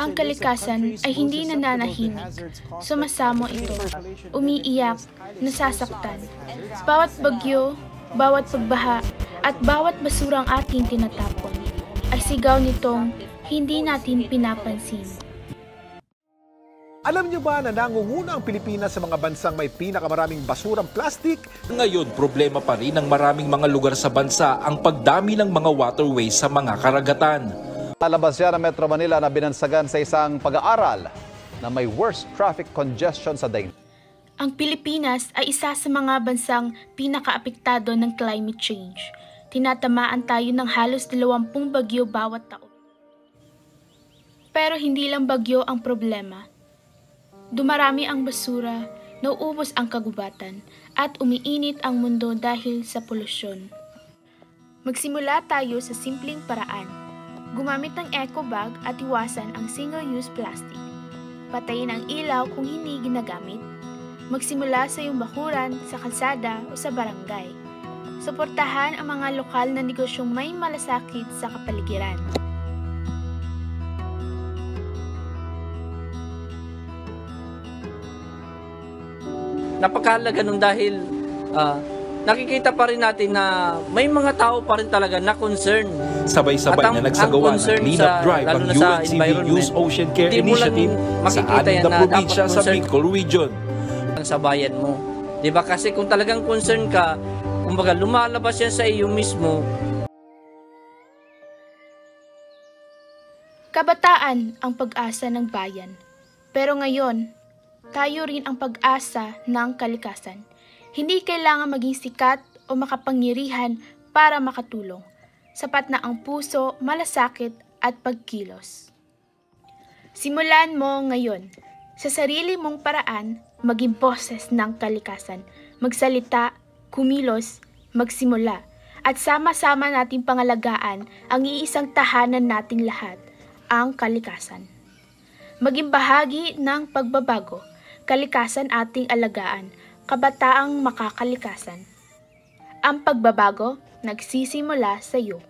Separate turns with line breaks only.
Ang kalikasan ay hindi nananahimik. Sumasamo ito, umiiyak, nasasaktan. Bawat bagyo, bawat pagbaha, at bawat basurang ating tinatapon ay sigaw nitong hindi natin pinapansin.
Alam niyo ba na nangunguna ang Pilipinas sa mga bansang may pinakamaraming basurang plastik?
Ngayon, problema pa rin ng maraming mga lugar sa bansa ang pagdami ng mga waterways sa mga karagatan.
Lalabas yan ang Metro Manila na binansagan sa isang pag-aaral na may worst traffic congestion sa daigdig.
Ang Pilipinas ay isa sa mga bansang pinakaapektado ng climate change. Tinatamaan tayo ng halos 20 bagyo bawat taon. Pero hindi lang bagyo ang problema. Dumarami ang basura, nauubos ang kagubatan, at umiinit ang mundo dahil sa polusyon. Magsimula tayo sa simpleng paraan. Gumamit ng eco bag at iwasan ang single-use plastic. Patayin ang ilaw kung hindi ginagamit. Magsimula sa iyong bakuran, sa kalsada o sa barangay. Suportahan ang mga lokal na negosyong may malasakit sa kapaligiran.
Napakahalaga nun dahil nakikita pa rin natin na may mga tao pa rin talaga na concern.
Sabay-sabay na nagsagawa ng clean-up drive ang UNCV Use Ocean Care Initiative sa 6 na probinsya sa Bicol Region.
Sa bayan mo. Diba? Kasi kung talagang concern ka, kumbaga lumalabas yan sa iyo mismo.
Kabataan ang pag-asa ng bayan. Pero ngayon, tayo rin ang pag-asa ng kalikasan. Hindi kailangan maging sikat o makapangyarihan para makatulong. Sapat na ang puso, malasakit at pagkilos. Simulan mo ngayon. Sa sarili mong paraan, maging boses ng kalikasan. Magsalita, kumilos, magsimula. At sama-sama nating pangalagaan ang iisang tahanan nating lahat, ang kalikasan. Maging bahagi ng pagbabago. Kalikasan ating alagaan, kabataang makakalikasan. Ang pagbabago nagsisimula sa iyo.